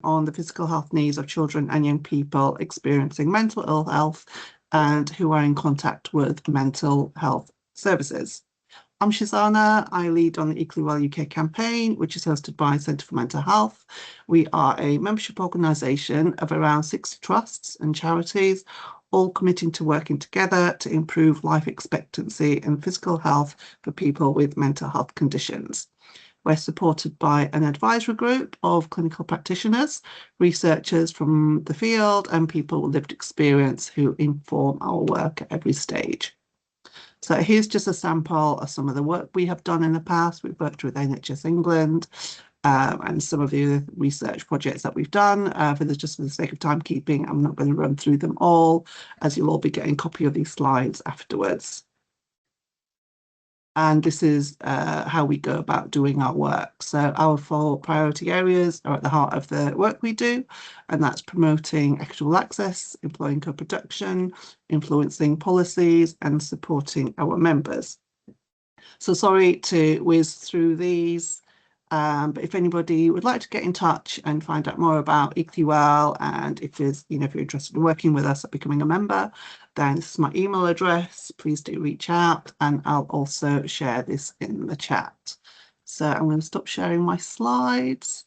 on the physical health needs of children and young people experiencing mental ill health and who are in contact with mental health services. I'm Shizana. I lead on the Equally Well UK campaign, which is hosted by Centre for Mental Health. We are a membership organisation of around 60 trusts and charities, all committing to working together to improve life expectancy and physical health for people with mental health conditions. We're supported by an advisory group of clinical practitioners, researchers from the field, and people with lived experience who inform our work at every stage. So here's just a sample of some of the work we have done in the past. We've worked with NHS England and some of the research projects that we've done. Just for the sake of timekeeping, I'm not going to run through them all, as you'll all be getting a copy of these slides afterwards. And this is how we go about doing our work. So our 4 priority areas are at the heart of the work we do, and that's promoting equitable access, employing co-production, influencing policies, and supporting our members. So sorry to whiz through these, but if anybody would like to get in touch and find out more about Equally Well, and if you're interested in working with us at becoming a member, then this is my email address. Please do reach out, and I'll also share this in the chat. So I'm going to stop sharing my slides.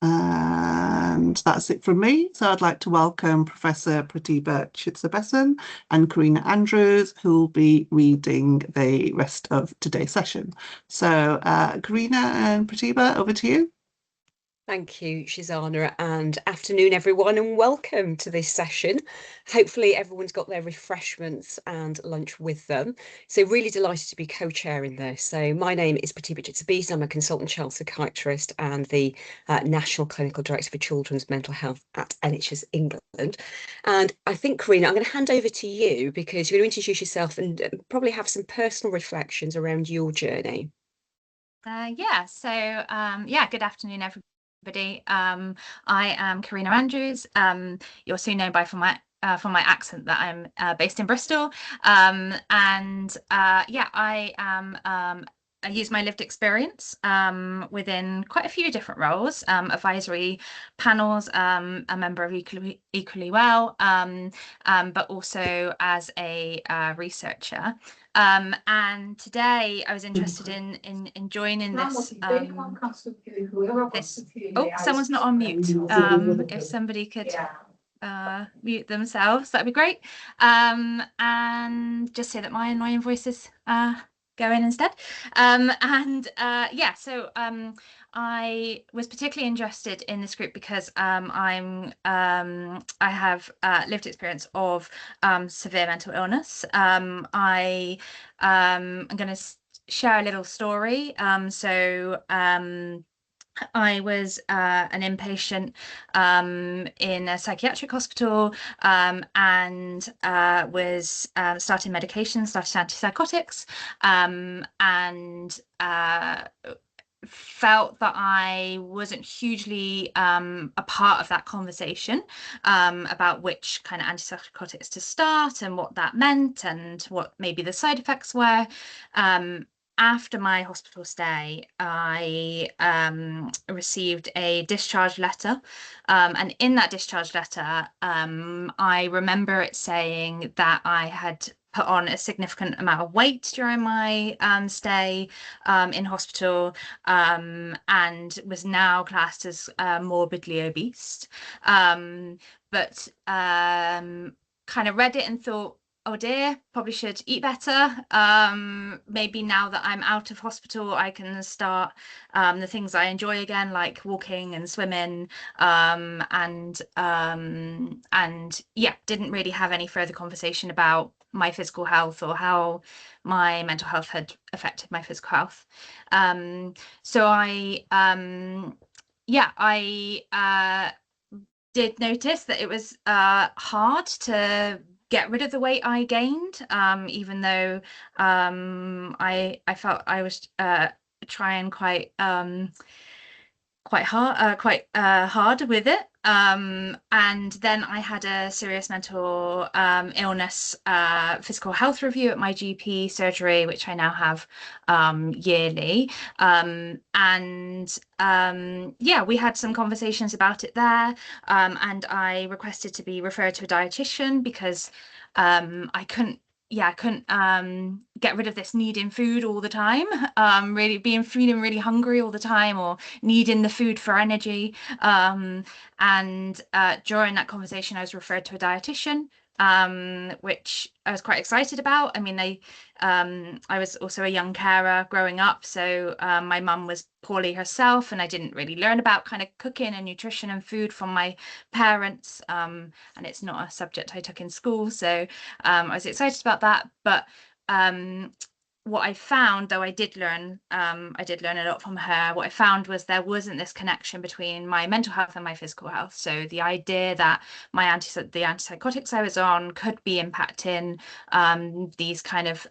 And that's it from me. So I'd like to welcome Professor Pratibha Chitsabesan and Karina Andrews, who will be reading the rest of today's session. So Karina and Pratibha, over to you. Thank you, Shizana, and afternoon, everyone, and welcome to this session. Hopefully everyone's got their refreshments and lunch with them. So really delighted to be co-chairing this. So my name is Pratibha Chitsabesan. I'm a consultant child psychiatrist and the National Clinical Director for Children's Mental Health at NHS England. And I think, Karina, I'm going to hand over to you because you're going to introduce yourself and probably have some personal reflections around your journey. Good afternoon, everybody. I am Karina Andrews. You're soon known by from my accent that I'm based in Bristol. I use my lived experience within quite a few different roles, advisory panels, a member of Equally Well, but also as a researcher. And today I was interested in joining this. Someone's not on mute. If somebody could mute themselves, that'd be great. And just say that my annoying voice is go in instead. I was particularly interested in this group because I have lived experience of severe mental illness. I'm going to share a little story. I was an inpatient in a psychiatric hospital and was starting medication, started antipsychotics, and felt that I wasn't hugely a part of that conversation about which kind of antipsychotics to start and what that meant and what maybe the side effects were. After my hospital stay, I received a discharge letter, and in that discharge letter, I remember it saying that I had put on a significant amount of weight during my stay in hospital, and was now classed as morbidly obese. But kind of read it and thought, oh dear, probably should eat better. Maybe now that I'm out of hospital, I can start the things I enjoy again, like walking and swimming. Didn't really have any further conversation about my physical health or how my mental health had affected my physical health. So I did notice that it was hard to get rid of the weight I gained, even though I felt I was trying quite hard with it. And then I had a serious mental illness physical health review at my GP surgery, which I now have yearly. Yeah, we had some conversations about it there. And I requested to be referred to a dietitian because I couldn't get rid of this needing food all the time, really feeling really hungry all the time, or needing the food for energy. And during that conversation, I was referred to a dietitian, which I was quite excited about. I mean, I was also a young carer growing up, so my mum was poorly herself, and I didn't really learn about kind of cooking and nutrition and food from my parents. And it's not a subject I took in school, so I was excited about that. But what I found, though I did learn a lot from her, what I found was there wasn't this connection between my mental health and my physical health. So the idea that the antipsychotics I was on could be impacting these kind of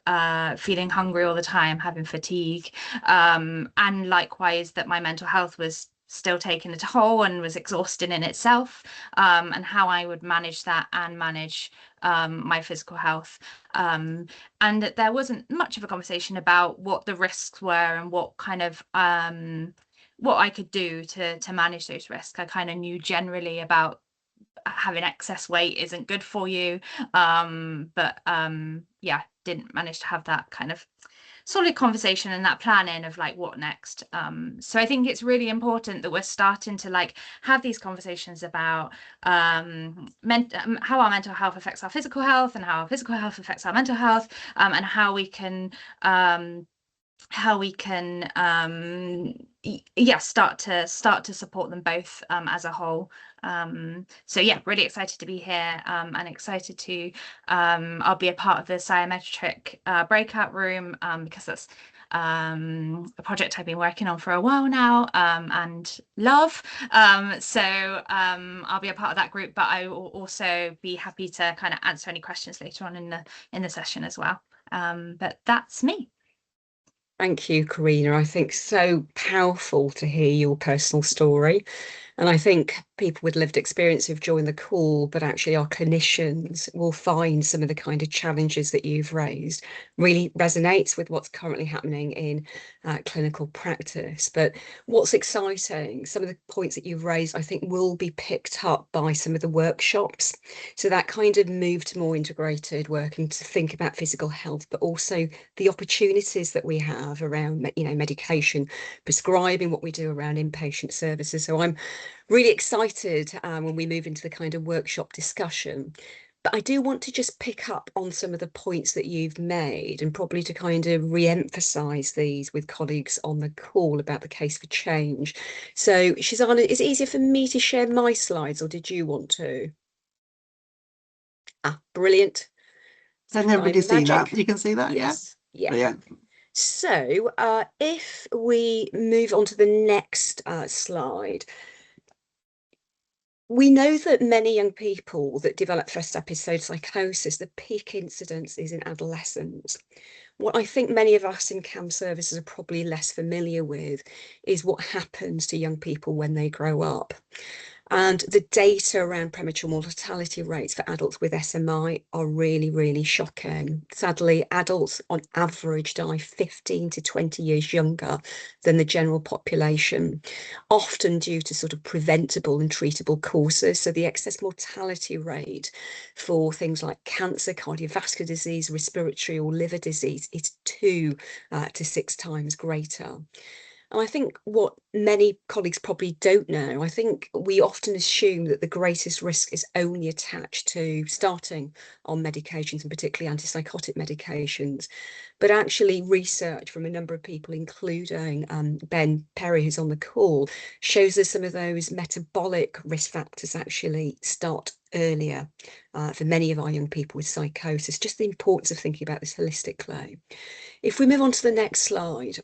feeling hungry all the time, having fatigue, and likewise that my mental health was still taking a toll and was exhausting in itself, and how I would manage that and manage my physical health. And that there wasn't much of a conversation about what the risks were and what kind of what I could do to manage those risks. I kind of knew generally about having excess weight isn't good for you, but yeah, didn't manage to have that kind of solid conversation and that planning of like what next. So I think it's really important that we're starting to like have these conversations about how our mental health affects our physical health, and how our physical health affects our mental health, and how we can start to support them both as a whole. So yeah, really excited to be here, and excited to I'll be a part of the psychometric breakout room, because that's a project I've been working on for a while now, and love. So I'll be a part of that group, but I will also be happy to kind of answer any questions later on in the session as well. But that's me. Thank you, Karina. I think so powerful to hear your personal story. And I think people with lived experience who've joined the call, but actually our clinicians will find some of the kind of challenges that you've raised really resonates with what's currently happening in clinical practice. But what's exciting, some of the points that you've raised, I think will be picked up by some of the workshops. So that kind of move to more integrated working to think about physical health, but also the opportunities that we have around, medication, prescribing, what we do around inpatient services. So I'm really excited when we move into the kind of workshop discussion. But I do want to just pick up on some of the points that you've made, and probably to kind of re-emphasize these with colleagues on the call about the case for change. So Shizana, is it easier for me to share my slides, or did you want to? Brilliant. Can everybody see that? You can see that? Yes. Yeah. Brilliant. So if we move on to the next slide, we know that many young people that develop first episode psychosis, the peak incidence is in adolescence. What I think many of us in CAM services are probably less familiar with is what happens to young people when they grow up. And the data around premature mortality rates for adults with SMI are really, really shocking. Sadly, adults on average die 15 to 20 years younger than the general population, often due to sort of preventable and treatable causes. So the excess mortality rate for things like cancer, cardiovascular disease, respiratory or liver disease is 2 to 6 times greater. And I think what many colleagues probably don't know, I think we often assume that the greatest risk is only attached to starting on medications, and particularly antipsychotic medications. But actually research from a number of people, including Ben Perry, who's on the call, shows us some of those metabolic risk factors actually start earlier for many of our young people with psychosis. Just the importance of thinking about this holistically. If we move on to the next slide.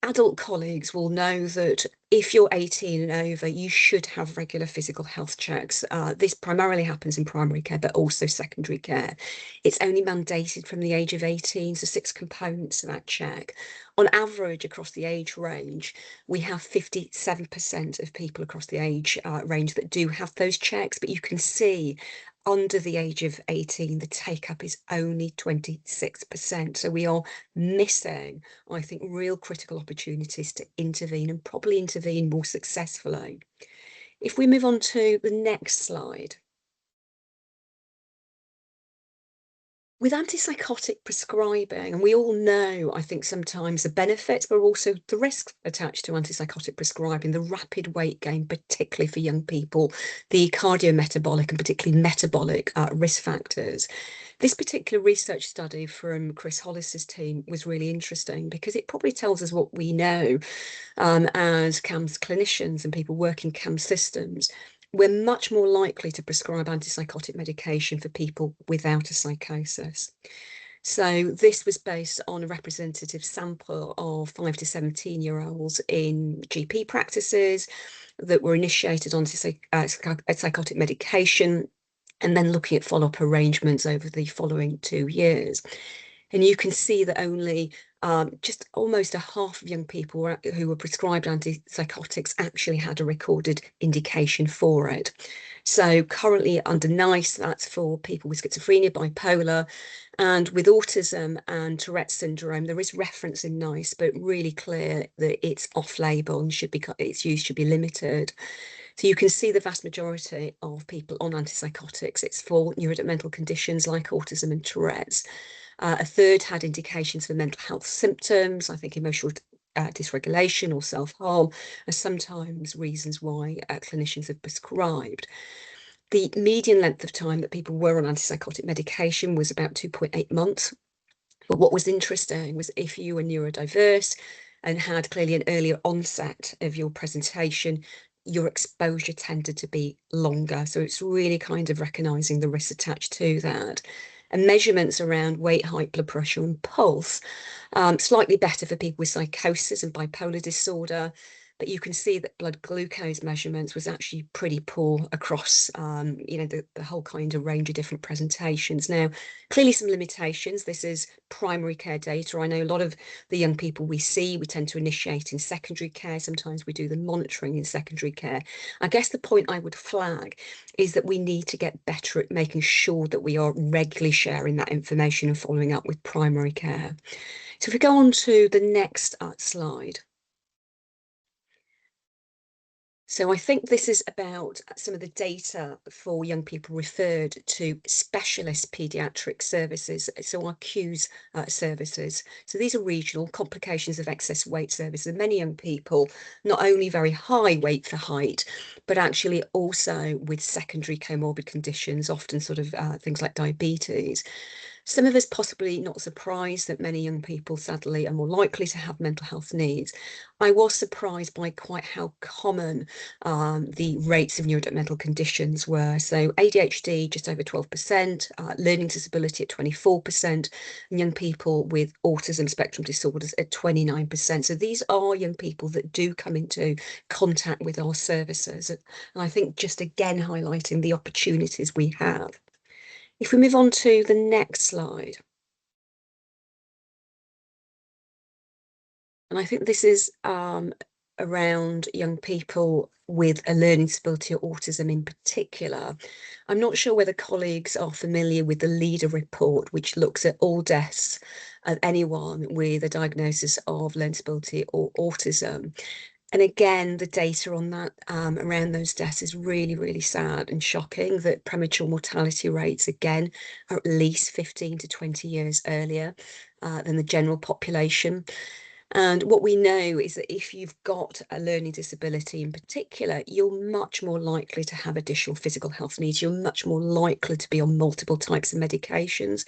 adult colleagues will know that if you're 18 and over, you should have regular physical health checks. This primarily happens in primary care, but also secondary care. It's only mandated from the age of 18, so 6 components to that check. On average, across the age range, we have 57% of people across the age range that do have those checks, but you can see under the age of 18, the take-up is only 26%. So we are missing, I think, real critical opportunities to intervene, and probably intervene more successfully. If we move on to the next slide. With antipsychotic prescribing, and we all know, I think, sometimes the benefits, but also the risks attached to antipsychotic prescribing, the rapid weight gain, particularly for young people, the cardiometabolic and particularly metabolic risk factors. This particular research study from Chris Hollis's team was really interesting because it probably tells us what we know as CAMHS clinicians and people working CAMHS systems. We're much more likely to prescribe antipsychotic medication for people without a psychosis. So this was based on a representative sample of 5 to 17-year-olds in GP practices that were initiated on psychotic medication, and then looking at follow-up arrangements over the following 2 years. And you can see that only just almost a half of young people who were prescribed antipsychotics actually had a recorded indication for it. So currently under NICE, that's for people with schizophrenia, bipolar, and with autism and Tourette's syndrome, there is reference in NICE, but really clear that it's off-label and its use should be limited. So you can see the vast majority of people on antipsychotics, it's for neurodevelopmental conditions like autism and Tourette's. A third had indications for mental health symptoms, I think emotional dysregulation or self-harm, are sometimes reasons why clinicians have prescribed. The median length of time that people were on antipsychotic medication was about 2.8 months. But what was interesting was if you were neurodiverse and had clearly an earlier onset of your presentation, your exposure tended to be longer. So it's really kind of recognising the risks attached to that. And measurements around weight, height, blood pressure and pulse, slightly better for people with psychosis and bipolar disorder. But you can see that blood glucose measurements was actually pretty poor across, the whole kind of range of different presentations. Now, clearly some limitations. This is primary care data. I know a lot of the young people we see, we tend to initiate in secondary care. Sometimes we do the monitoring in secondary care. I guess the point I would flag is that we need to get better at making sure that we are regularly sharing that information and following up with primary care. So if we go on to the next slide. So I think this is about some of the data for young people referred to specialist paediatric services, so our CUES services. So these are regional complications of excess weight services. And many young people, not only very high weight for height, but actually also with secondary comorbid conditions, often sort of things like diabetes. Some of us possibly not surprised that many young people, sadly, are more likely to have mental health needs. I was surprised by quite how common the rates of neurodevelopmental conditions were. So ADHD, just over 12%, learning disability at 24%, and young people with autism spectrum disorders at 29%. So these are young people that do come into contact with our services. And I think just again highlighting the opportunities we have. If we move on to the next slide. And I think this is around young people with a learning disability or autism in particular. I'm not sure whether colleagues are familiar with the LEADER report, which looks at all deaths of anyone with a diagnosis of learning disability or autism. And again, the data on that around those deaths is really, really sad and shocking, that premature mortality rates, again, are at least 15 to 20 years earlier than the general population. And what we know is that if you've got a learning disability in particular, you're much more likely to have additional physical health needs. You're much more likely to be on multiple types of medications.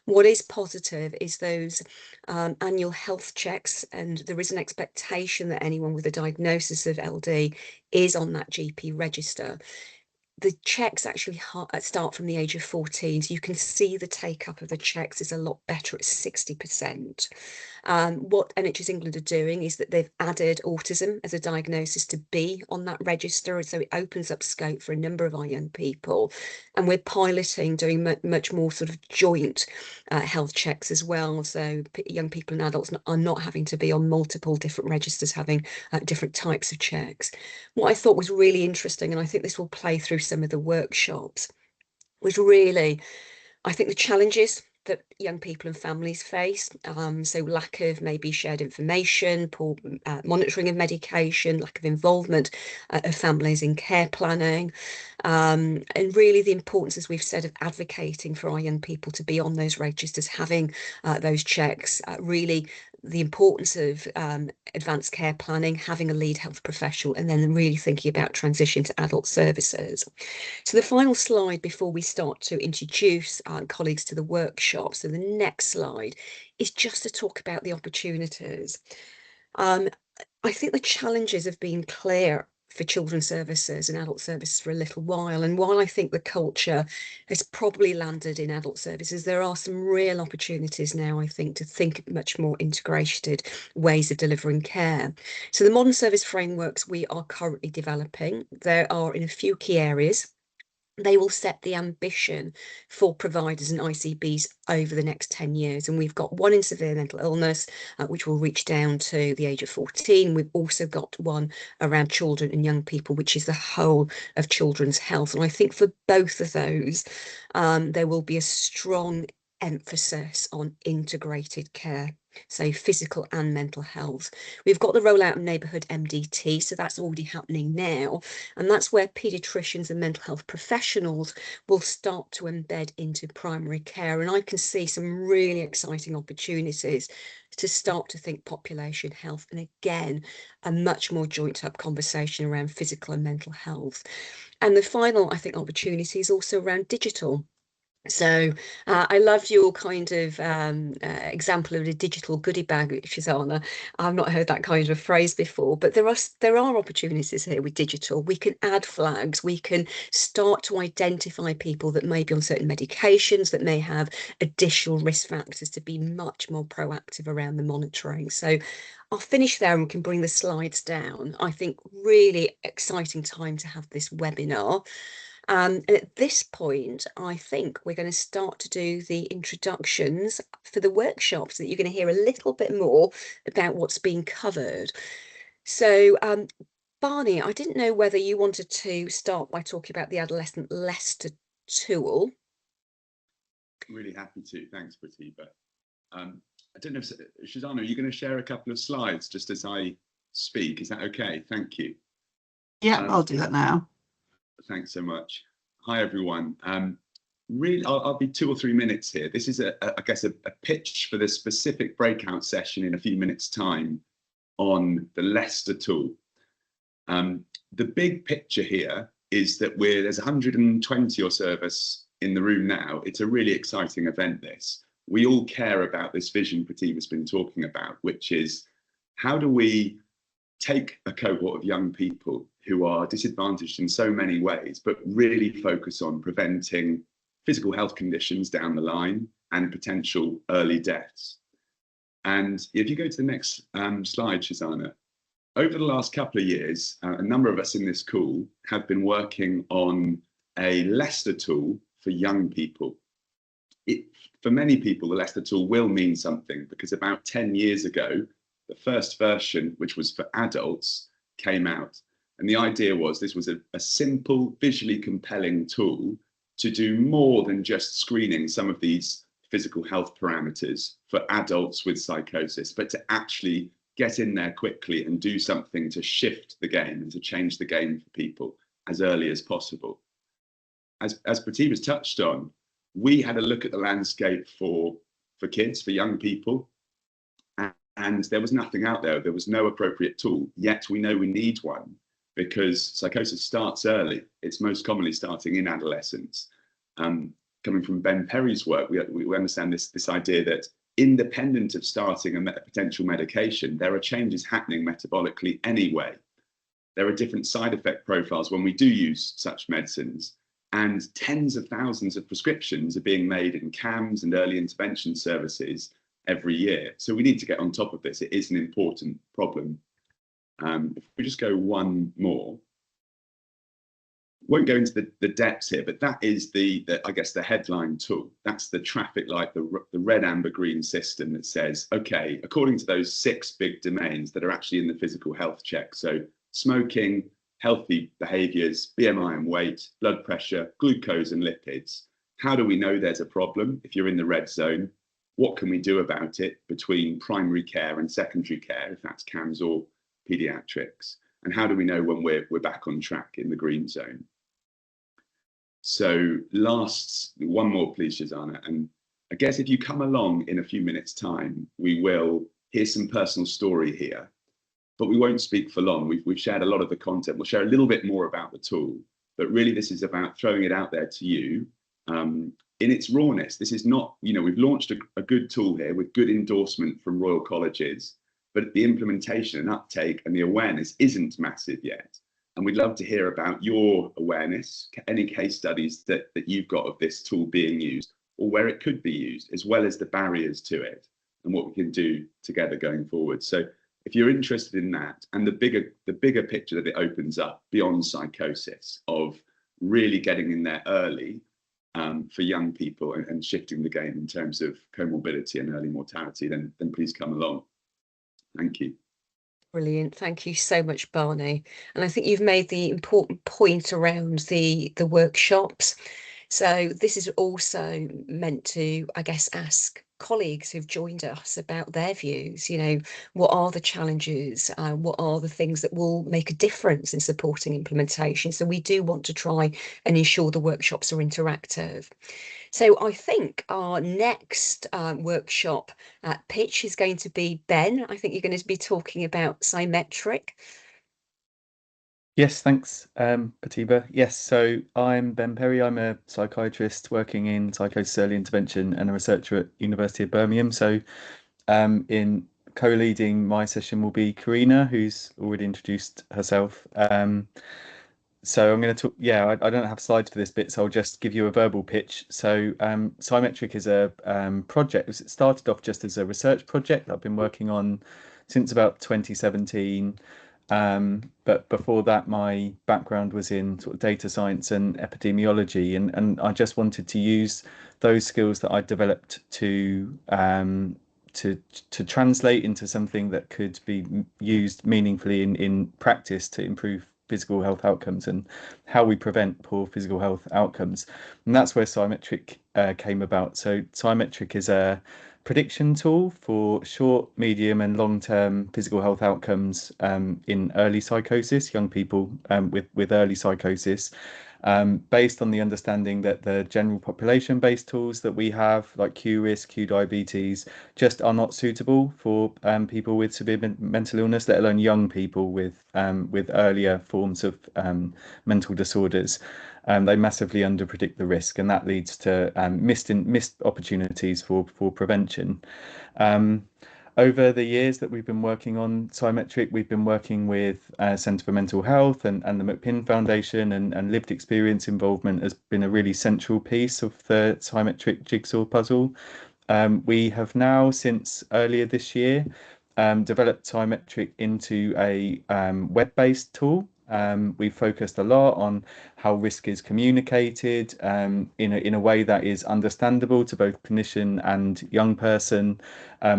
What is positive is those annual health checks, and there is an expectation that anyone with a diagnosis of LD is on that GP register. The checks actually start from the age of 14, so you can see the take up of the checks is a lot better at 60%. What NHS England are doing is that they've added autism as a diagnosis to be on that register, so it opens up scope for a number of our young people. And we're piloting doing much more sort of joint health checks as well, so young people and adults are not having to be on multiple different registers, having different types of checks. What I thought was really interesting, and I think this will play through some of the workshops, was really, I think, the challenges that young people and families face. So lack of maybe shared information, poor monitoring of medication, lack of involvement of families in care planning, and really the importance, as we've said, of advocating for our young people to be on those registers, having those checks, really the importance of advanced care planning, having a lead health professional, and then really thinking about transition to adult services. So the final slide before we start to introduce colleagues to the workshop, so the next slide, is just to talk about the opportunities. I think the challenges have been clear for children's services and adult services for a little while. And while I think the culture has probably landed in adult services, there are some real opportunities now, I think, to think much more integrated ways of delivering care. So the modern service frameworks we are currently developing, there are in a few key areas. They will set the ambition for providers and ICBs over the next 10 years. And we've got one in severe mental illness, which will reach down to the age of 14. We've also got one around children and young people, which is the whole of children's health. And I think for both of those, there will be a strong emphasis on integrated care, so physical and mental health. We've got the rollout of neighbourhood MDT, so that's already happening now, and that's where paediatricians and mental health professionals will start to embed into primary care. And I can see some really exciting opportunities to start to think population health, and again, a much more joint up conversation around physical and mental health. And the final, I think, opportunity is also around digital. So I loved your kind of example of a digital goodie bag, Shazana. I've not heard that kind of phrase before, but there are opportunities here with digital. We can add flags. We can start to identify people that may be on certain medications, that may have additional risk factors, to be much more proactive around the monitoring. So I'll finish there and we can bring the slides down. I think really exciting time to have this webinar. And at this point, I think we're going to start to do the introductions for the workshops, so that you're going to hear a little bit more about what's being covered. So, Barney, I didn't know whether you wanted to start by talking about the Adolescent Leicester tool. Really happy to. Thanks, Pratibha. I don't know if Shazana, are you going to share a couple of slides just as I speak? Is that okay? Thank you. Yeah, I'll do that now. Thanks so much. Hi, everyone. Really, I'll be 2 or 3 minutes here. This is, I guess, a pitch for the specific breakout session in a few minutes' time on the Leicester tool. The big picture here is that there's 120 or so of us in the room now. It's a really exciting event, this. We all care about this vision Pratibha's been talking about, which is how do we take a cohort of young people who are disadvantaged in so many ways, but really focus on preventing physical health conditions down the line and potential early deaths. And if you go to the next slide, Shazana, over the last couple of years, a number of us in this call have been working on a Leicester tool for young people. For many people, the Leicester tool will mean something, because about 10 years ago, the first version, which was for adults, came out. And the idea was this was a simple, visually compelling tool to do more than just screening some of these physical health parameters for adults with psychosis, but to actually get in there quickly and do something to shift the game and to change the game for people as early as possible. As Pratibha's touched on, we had a look at the landscape for kids, for young people, and there was nothing out there. There was no appropriate tool, yet we know we need one, because psychosis starts early. It's most commonly starting in adolescence. Coming from Ben Perry's work, we understand this idea that independent of starting a potential medication, there are changes happening metabolically anyway. There are different side effect profiles when we do use such medicines, and tens of thousands of prescriptions are being made in CAMS and early intervention services every year. So we need to get on top of this. It is an important problem. If we just go one more, won't go into the depths here, but that is I guess the headline tool. That's the traffic light, the red, amber, green system that says, okay, according to those 6 big domains that are actually in the physical health check. So smoking, healthy behaviors, BMI and weight, blood pressure, glucose and lipids. How do we know there's a problem if you're in the red zone? What can we do about it between primary care and secondary care, if that's CAMS or pediatrics? And how do we know when we're back on track in the green zone? So one more, please, Shazana. And I guess if you come along in a few minutes' time, we will hear some personal story here, but we won't speak for long. We've shared a lot of the content. We'll share a little bit more about the tool, but really this is about throwing it out there to you in its rawness. This is not, we've launched a good tool here with good endorsement from Royal Colleges, but the implementation and uptake and the awareness isn't massive yet. And we'd love to hear about your awareness, any case studies that you've got of this tool being used or where it could be used, as well as the barriers to it and what we can do together going forward. So if you're interested in that and the bigger picture that it opens up beyond psychosis of really getting in there early for young people and shifting the game in terms of comorbidity and early mortality, then please come along. Thank you. Brilliant. Thank you so much, Barney. And I think you've made the important point around the workshops. So this is also meant to, I guess, ask colleagues who've joined us about their views. What are the challenges? What are the things that will make a difference in supporting implementation? So we do want to try and ensure the workshops are interactive. So I think our next workshop pitch is going to be Ben. I think you're going to be talking about Symmetric. Yes, thanks, Patiba. Yes, so I'm Ben Perry. I'm a psychiatrist working in psychosis early intervention and a researcher at University of Birmingham. So in co-leading my session will be Karina, who's already introduced herself. So I'm going to talk, I don't have slides for this bit, so I'll just give you a verbal pitch. So Symmetric is a project. It started off just as a research project that I've been working on since about 2017. But before that, my background was in sort of data science and epidemiology, and I just wanted to use those skills that I developed to translate into something that could be used meaningfully in practice to improve physical health outcomes and how we prevent poor physical health outcomes. And that's where Symmetric came about. So Symmetric is a prediction tool for short, medium and long-term physical health outcomes in early psychosis, young people with early psychosis, based on the understanding that the general population-based tools that we have, like QRIS, QDiabetes, just are not suitable for people with severe mental illness, let alone young people with earlier forms of mental disorders. They massively underpredict the risk, and that leads to missed opportunities for prevention. Over the years that we've been working on Symmetric, we've been working with Centre for Mental Health and the McPinn Foundation, and lived experience involvement has been a really central piece of the Symmetric jigsaw puzzle. We have now, since earlier this year, developed Symmetric into a web-based tool. We focused a lot on how risk is communicated in a way that is understandable to both clinician and young person,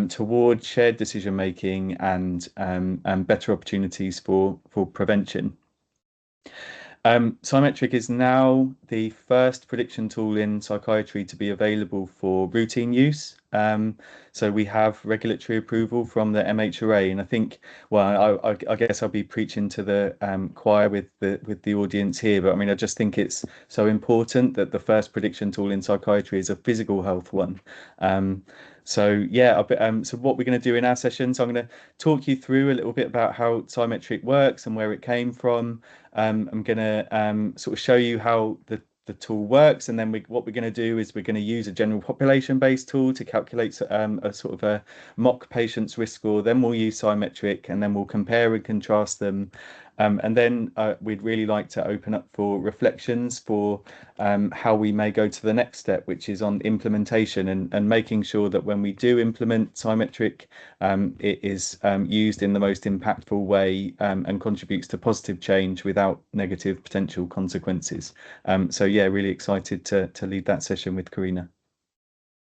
towards shared decision making and better opportunities for prevention. Symmetric is now the first prediction tool in psychiatry to be available for routine use. So we have regulatory approval from the MHRA, and I think, well, I guess I'll be preaching to the choir with the audience here, but I mean, I just think it's so important that the first prediction tool in psychiatry is a physical health one. So what we're going to do in our session, so I'm going to talk you through a little bit about how Symmetric works and where it came from. I'm going to sort of show you how the tool works, and then what we're going to do is we're going to use a general population based tool to calculate a sort of a mock patient's risk score. Then we'll use Symmetric, and then we'll compare and contrast them And then we'd really like to open up for reflections for how we may go to the next step, which is on implementation and making sure that when we do implement Symetric, it is used in the most impactful way and contributes to positive change without negative potential consequences. So yeah, really excited to lead that session with Karina.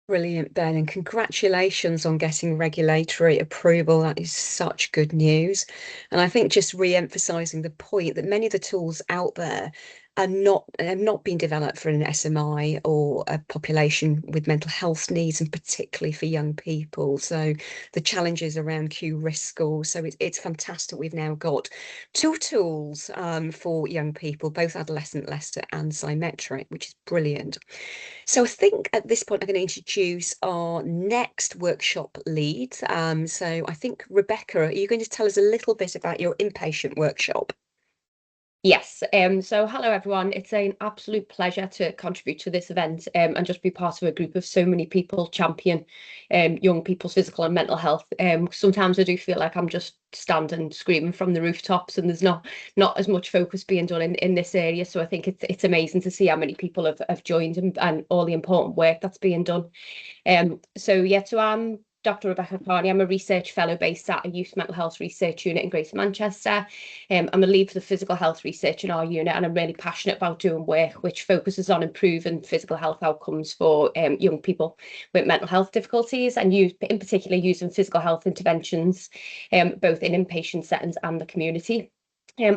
Brilliant, Ben, and congratulations on getting regulatory approval. That is such good news. And I think just re-emphasising the point that many of the tools out there are have not been developed for an SMI or a population with mental health needs, and particularly for young people. So the challenges around Q risk scores. So it's fantastic. We've now got two tools for young people, both adolescent Leicester and Symetric, which is brilliant. So I think at this point, I'm going to introduce our next workshop lead. So I think, Rebecca, are you going to tell us a little bit about your inpatient workshop? Yes, so hello everyone. It's an absolute pleasure to contribute to this event and just be part of a group of so many people champion young people's physical and mental health. Sometimes I do feel like I'm just standing screaming from the rooftops, and there's not as much focus being done in this area. So I think it's amazing to see how many people have joined and all the important work that's being done. So I'm Dr. Rebecca Carney. I'm a research fellow based at a youth mental health research unit in Greater Manchester. I'm a lead for the physical health research in our unit, and I'm really passionate about doing work which focuses on improving physical health outcomes for young people with mental health difficulties, and in particular using physical health interventions both in inpatient settings and the community.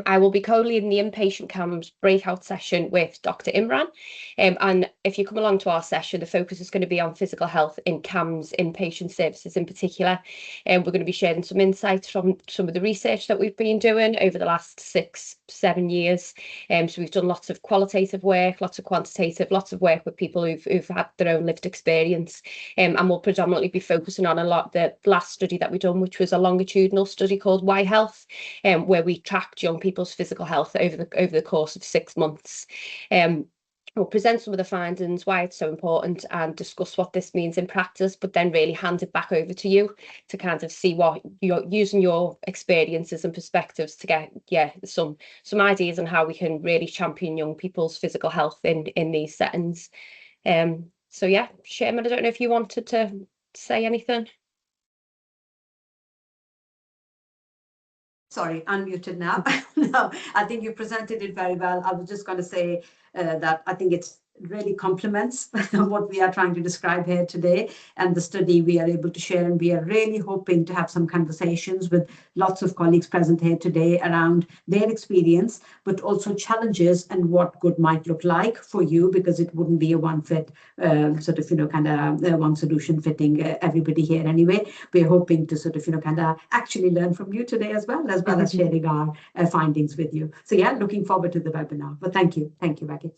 I will be co-leading the inpatient CAMS breakout session with Dr. Imran. And if you come along to our session, the focus is going to be on physical health in CAMS inpatient services in particular. And we're going to be sharing some insights from some of the research that we've been doing over the last 6-7 years. So we've done lots of qualitative work, lots of quantitative, lots of work with people who've had their own lived experience. And we'll predominantly be focusing on the last study that we've done, which was a longitudinal study called Why Health, where we tracked young people's physical health over the course of 6 months. We'll present some of the findings, why it's so important, and discuss what this means in practice, but then really hand it back over to you to kind of see what you're using, your experiences and perspectives to get some ideas on how we can really champion young people's physical health in these settings. So yeah, Sherman, I don't know if you wanted to say anything. Sorry, unmuted now. No, I think you presented it very well. I was just going to say that I think it's really complements what we are trying to describe here today and the study we are able to share. And we are really hoping to have some conversations with lots of colleagues present here today around their experience, but also challenges and what good might look like for you, because it wouldn't be a one fit sort of, one solution fitting everybody here anyway. We're hoping to sort of, actually learn from you today as well as sharing our findings with you. So yeah, looking forward to the webinar. But thank you, Becky.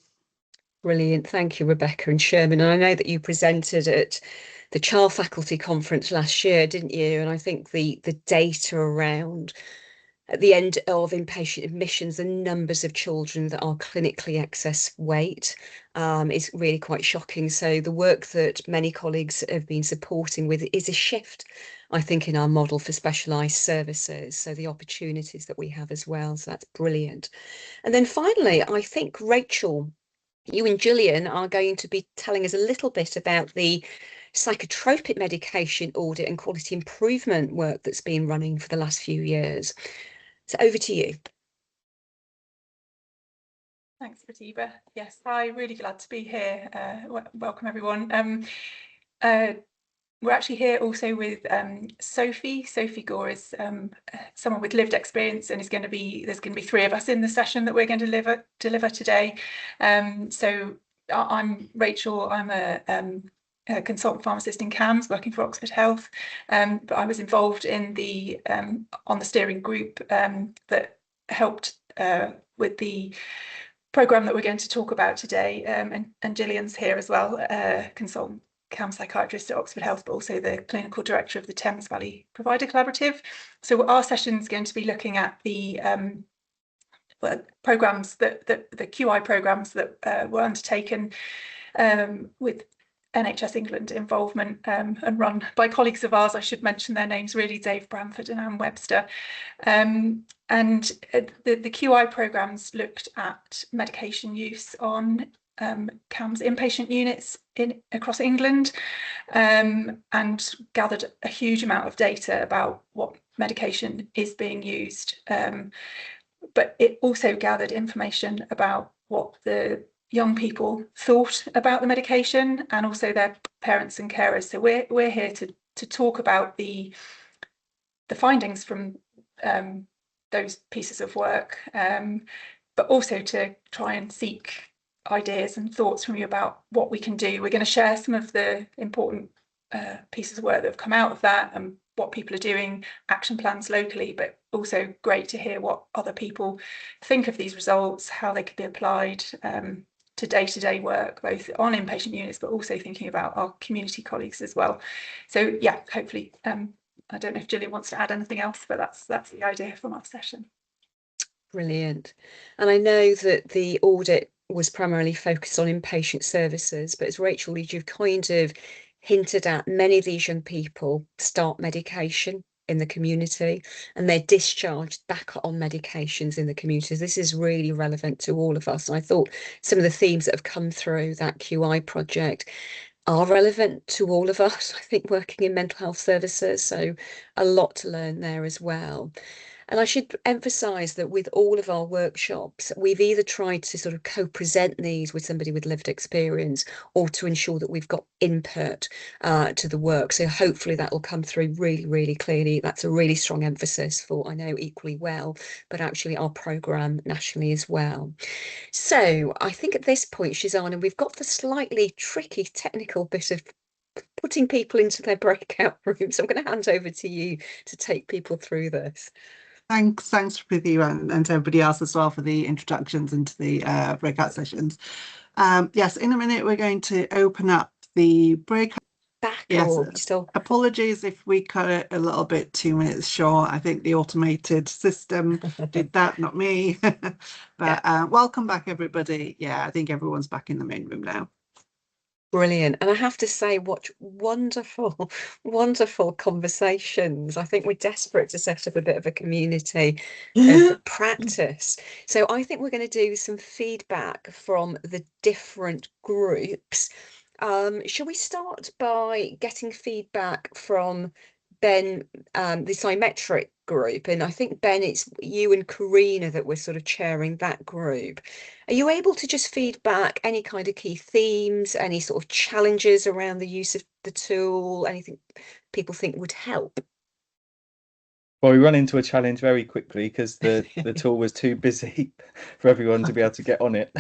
Brilliant. Thank you, Rebecca and Sherman. And I know that you presented at the CHAR faculty conference last year, didn't you? And I think the data around at the end of inpatient admissions, the numbers of children that are clinically excess weight is really quite shocking. So the work that many colleagues have been supporting with is a shift, I think, in our model for specialised services. So the opportunities that we have as well. So that's brilliant. And then finally, I think, Rachel, you and Gillian are going to be telling us a little bit about the psychotropic medication audit and quality improvement work that's been running for the last few years. So over to you. Thanks, Pratibha. Yes, hi, really glad to be here. Welcome, everyone. We're actually here also with Sophie. Sophie Gore is someone with lived experience, and there's going to be 3 of us in the session that we're going to deliver today. So I'm Rachel. I'm a consultant pharmacist in CAMS working for Oxford Health, but I was involved in the on the steering group that helped with the programme that we're going to talk about today, and Gillian's here as well, consultant CAMS psychiatrist at Oxford Health, but also the clinical director of the Thames Valley Provider Collaborative. So our session is going to be looking at the programmes the QI programmes that were undertaken with NHS England involvement and run by colleagues of ours. I should mention their names really, Dave Bramford and Anne Webster. And the QI programmes looked at medication use on CAMHS inpatient units across England, and gathered a huge amount of data about what medication is being used. But it also gathered information about what the young people thought about the medication and also their parents and carers. So we're here to talk about the findings from those pieces of work, but also to try and seek ideas and thoughts from you about what we can do. We're going to share some of the important pieces of work that have come out of that and what people are doing, action plans locally, but also great to hear what other people think of these results, how they could be applied to day-to-day work, both on inpatient units, but also thinking about our community colleagues as well. So yeah, hopefully, I don't know if Gillian wants to add anything else, but that's the idea from our session. Brilliant. And I know that the audit was primarily focused on inpatient services, but as Rachel, you've kind of hinted at, many of these young people start medication in the community and they're discharged back on medications in the community. This is really relevant to all of us. And I thought some of the themes that have come through that QI project are relevant to all of us, I think, working in mental health services. So a lot to learn there as well. And I should emphasise that with all of our workshops, we've either tried to sort of co-present these with somebody with lived experience or to ensure that we've got input to the work. So hopefully that will come through really, really clearly. That's a really strong emphasis for, I know, Equally Well, but actually our programme nationally as well. So I think at this point, Shizana, we've got the slightly tricky technical bit of putting people into their breakout rooms. So I'm going to hand over to you to take people through this. Thanks, Prithvi, and everybody else as well for the introductions into the breakout sessions. Yes, in a minute we're going to open up the breakout. Yes, apologies if we cut it a little bit 2 minutes short. I think the automated system did that, not me. But welcome back, everybody. Yeah, I think everyone's back in the main room now. Brilliant. And I have to say, what wonderful, wonderful conversations. I think we're desperate to set up a bit of a community of practice. So I think we're going to do some feedback from the different groups. Shall we start by getting feedback from Ben, the Symmetric group? And I think, Ben, it's you and Karina that were sort of chairing that group. Are you able to just feedback any kind of key themes, any sort of challenges around the use of the tool, anything people think would help? Well, we run into a challenge very quickly because the tool was too busy for everyone to be able to get on it.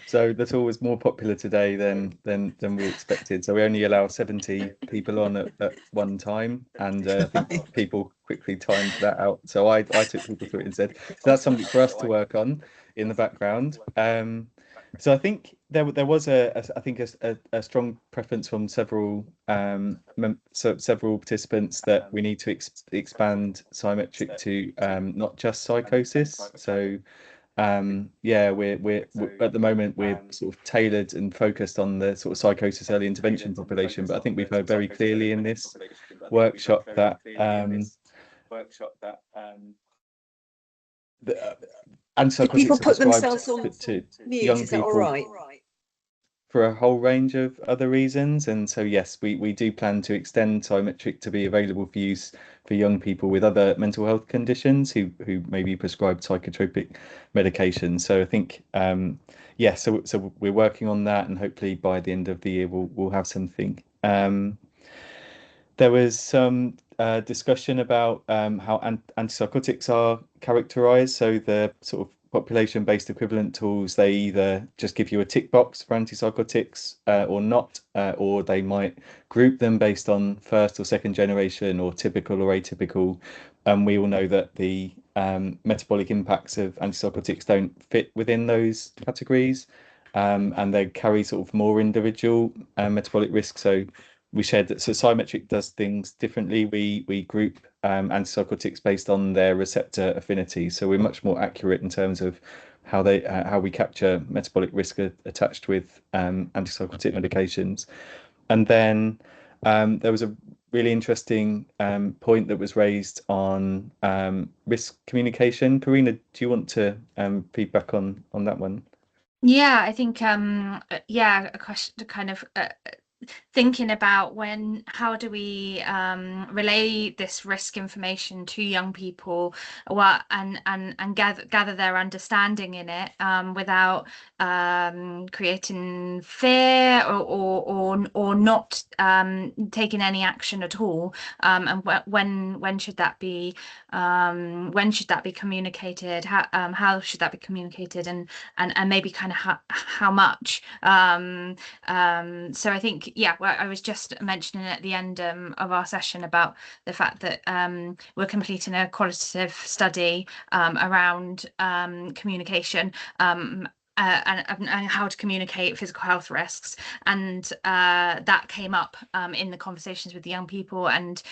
So the tool was more popular today than we expected. So we only allow 70 people on at one time, and I think people quickly timed that out. So I took people through it instead. So that's something for us to work on in the background. So I think there was a strong preference from several participants that we need to expand Symmetric to not just psychosis. So we're at the moment we're sort of tailored and focused on the sort of psychosis early intervention population, but I think we've heard very clearly in this workshop that antipsychotics people put are themselves on to mute, young is that people all right? for a whole range of other reasons. And so yes, we do plan to extend Symmetric to be available for use for young people with other mental health conditions who may be prescribed psychotropic medication. So I think so we're working on that, and hopefully by the end of the year we'll have something. There was some discussion about how antipsychotics are characterized. So the sort of population-based equivalent tools, they either just give you a tick box for antipsychotics or not, or they might group them based on first or second generation or typical or atypical. And we all know that the metabolic impacts of antipsychotics don't fit within those categories, and they carry sort of more individual metabolic risk. So we shared that Symmetric does things differently. We group antipsychotics based on their receptor affinity, so we're much more accurate in terms of how we capture metabolic risk attached with antipsychotic medications. And then there was a really interesting point that was raised on risk communication. Karina, do you want to feedback on that one? Yeah, I think yeah, a question to kind of thinking about how do we relay this risk information to young people, and gather their understanding in it without creating fear or not taking any action at all, and when should that be communicated, how should that be communicated, and maybe kind of how much. So I think, yeah, well, I was just mentioning at the end of our session about the fact that we're completing a qualitative study around communication and how to communicate physical health risks, and that came up in the conversations with the young people, and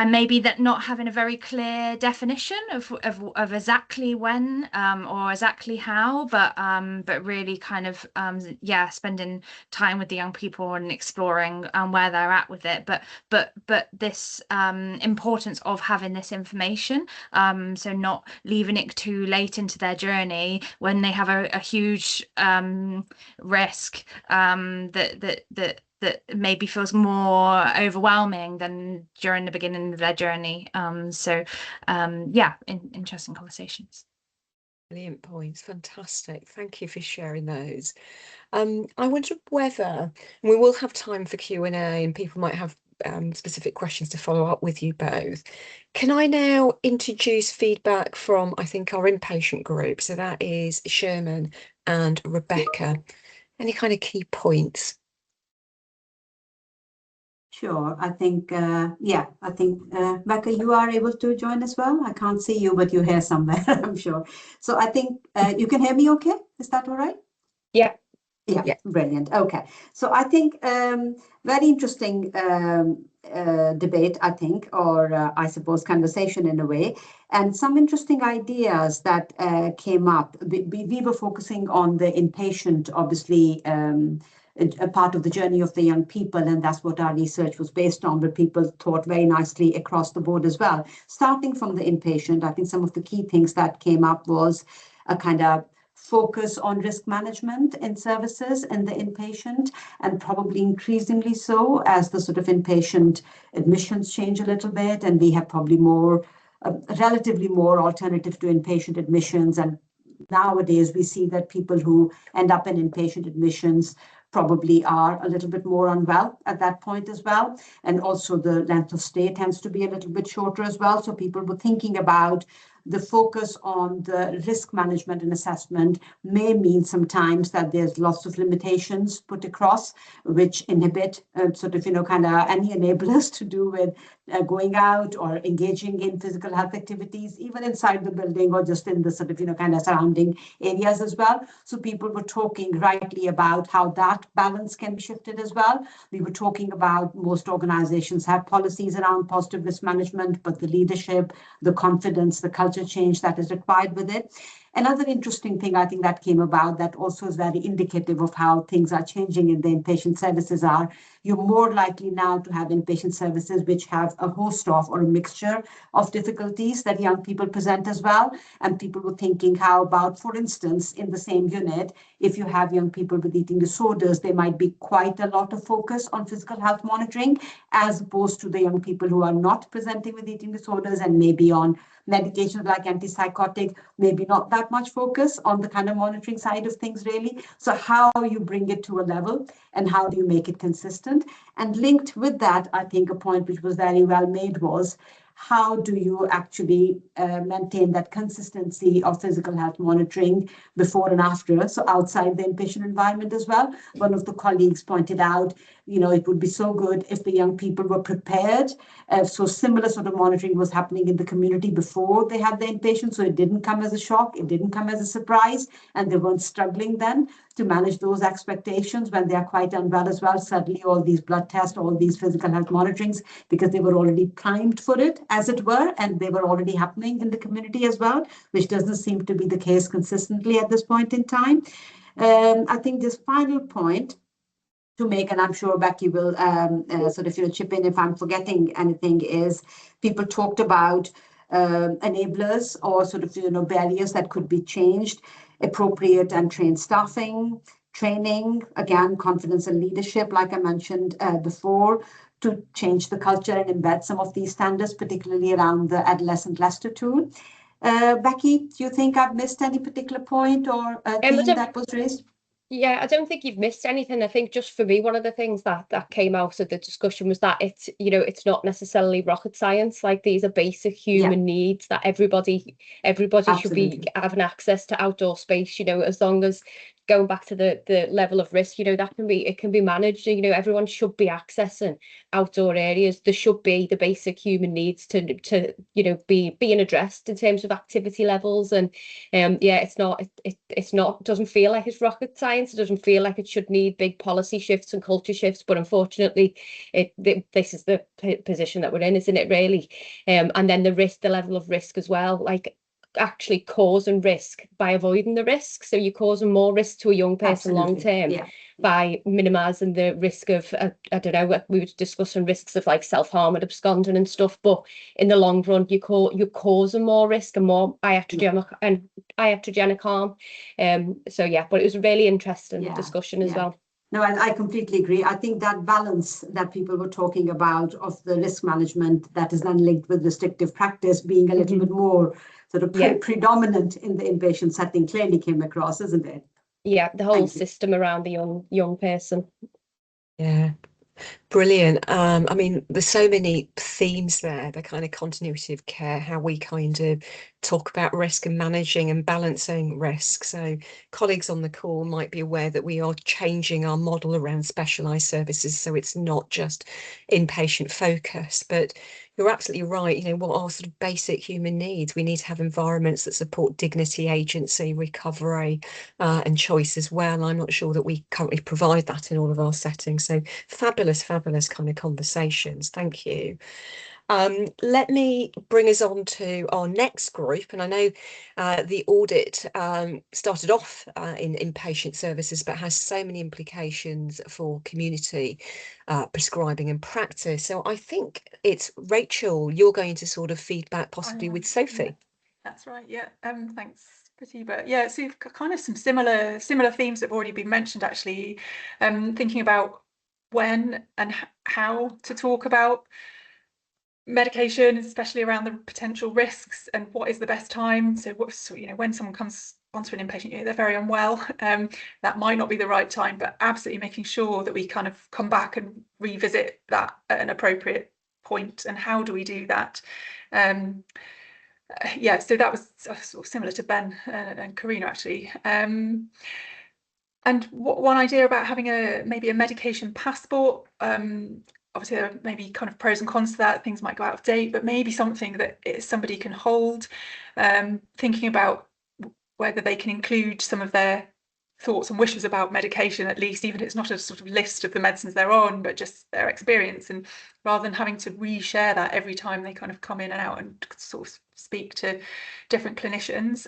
maybe that not having a very clear definition of exactly when or exactly how, but really kind of yeah, spending time with the young people and exploring where they're at with it, but this importance of having this information, so not leaving it too late into their journey when they have a huge risk that maybe feels more overwhelming than during the beginning of their journey. So yeah, interesting conversations. Brilliant points, fantastic. Thank you for sharing those. I wonder whether we will have time for Q&A, and people might have specific questions to follow up with you both. Can I now introduce feedback from, I think, our inpatient group? So that is Sherman and Rebecca. Any kind of key points? Sure, I think, yeah, I think, Becca, you are able to join as well. I can't see you, but you're here somewhere, I'm sure. So I think you can hear me okay? Is that all right? Yeah. Yeah, Yeah. brilliant. Okay. So I think very interesting debate, I think, or I suppose conversation in a way, and some interesting ideas that came up. We were focusing on the inpatient, obviously, a part of the journey of the young people, and that's what our research was based on, but people thought very nicely across the board as well. Starting from the inpatient, I think some of the key things that came up was a kind of focus on risk management in services in the inpatient, and probably increasingly so as the sort of inpatient admissions change a little bit, and we have probably more, relatively more alternative to inpatient admissions. And nowadays we see that people who end up in inpatient admissions probably are a little bit more unwell at that point as well. And also the length of stay tends to be a little bit shorter as well. So people were thinking about the focus on the risk management and assessment may mean sometimes that there's lots of limitations put across, which inhibit sort of, kind of any enablers to do with going out or engaging in physical health activities, even inside the building or just in the sort of, kind of surrounding areas as well. So people were talking rightly about how that balance can be shifted as well. We were talking about most organizations have policies around positive risk management, but the leadership, the confidence, the culture change that is required with it. Another interesting thing I think that came about that also is very indicative of how things are changing in the inpatient services are you're more likely now to have inpatient services which have a host of or a mixture of difficulties that young people present as well. And people were thinking, how about, for instance, in the same unit, if you have young people with eating disorders, there might be quite a lot of focus on physical health monitoring, as opposed to the young people who are not presenting with eating disorders and maybe on medications like antipsychotic, maybe not that much focus on the kind of monitoring side of things, really. So how you bring it to a level and how do you make it consistent? And linked with that, I think a point which was very well made was, how do you actually maintain that consistency of physical health monitoring before and after, so outside the inpatient environment as well? One of the colleagues pointed out you know, it would be so good if the young people were prepared. So similar sort of monitoring was happening in the community before they had the inpatient, so it didn't come as a shock, it didn't come as a surprise, and they weren't struggling then to manage those expectations when they are quite unwell as well. Suddenly all these blood tests, all these physical health monitorings, because they were already primed for it, as it were, and they were already happening in the community as well, which doesn't seem to be the case consistently at this point in time. I think this final point to make, and I'm sure Becky will sort of, you know, chip in if I'm forgetting anything, is people talked about enablers or sort of, you know, barriers that could be changed, appropriate and trained staffing, training, again, confidence and leadership, like I mentioned before, to change the culture and embed some of these standards, particularly around the adolescent Leicester tool. Becky, do you think I've missed any particular point or theme that was raised? Yeah, I don't think you've missed anything. I think just for me, one of the things that came out of the discussion was that it's, you know, it's not necessarily rocket science. Like, these are basic human needs that everybody should be having access to outdoor space, you know, as long as, going back to the level of risk, you know, that it can be managed. You know, everyone should be accessing outdoor areas. There should be the basic human needs to you know, being addressed in terms of activity levels. And yeah, it's not doesn't feel like it's rocket science. It doesn't feel like it should need big policy shifts and culture shifts, but unfortunately this is the position that we're in, isn't it, really? And then the level of risk as well, like actually causing risk by avoiding the risk. So you're causing more risk to a young person long term by minimizing the risk of I don't know, we were discussing risks of like self-harm and absconding and stuff, but in the long run you're causing more risk and more iatrogenic harm. So yeah, but it was a really interesting discussion as well. No, I completely agree. I think that balance that people were talking about of the risk management that is then linked with restrictive practice being a little bit more sort of predominant in the inpatient setting clearly came across, isn't it? Yeah, the whole system around the young person. Yeah. Brilliant. I mean, there's so many themes there, the kind of continuity of care, how we kind of talk about risk and managing and balancing risk. So colleagues on the call might be aware that we are changing our model around specialised services, so it's not just inpatient focused, but you're absolutely right. You know, what are sort of basic human needs? We need to have environments that support dignity, agency, recovery, and choice as well. I'm not sure that we currently provide that in all of our settings. So fabulous kind of conversations. Thank you. Let me bring us on to our next group. And I know the audit started off in inpatient services, but has so many implications for community prescribing and practice. So I think it's Rachel, you're going to sort of feedback possibly with Sophie. Yeah, that's right. Yeah. Thanks, Pratibha. Yeah, so kind of some similar themes that have already been mentioned, actually. Thinking about when and how to talk about medication, especially around the potential risks, and what is the best time. So what's, you know, when someone comes onto an inpatient unit, they're very unwell, that might not be the right time, but absolutely making sure that we kind of come back and revisit that at an appropriate point. And how do we do that? Yeah, so that was sort of similar to Ben and Karina, actually. And one idea about having maybe a medication passport. Obviously, there are maybe kind of pros and cons to that. Things might go out of date, but maybe something that somebody can hold. Thinking about whether they can include some of their thoughts and wishes about medication, at least, even if it's not a sort of list of the medicines they're on, but just their experience. And rather than having to reshare that every time they kind of come in and out and sort of speak to different clinicians.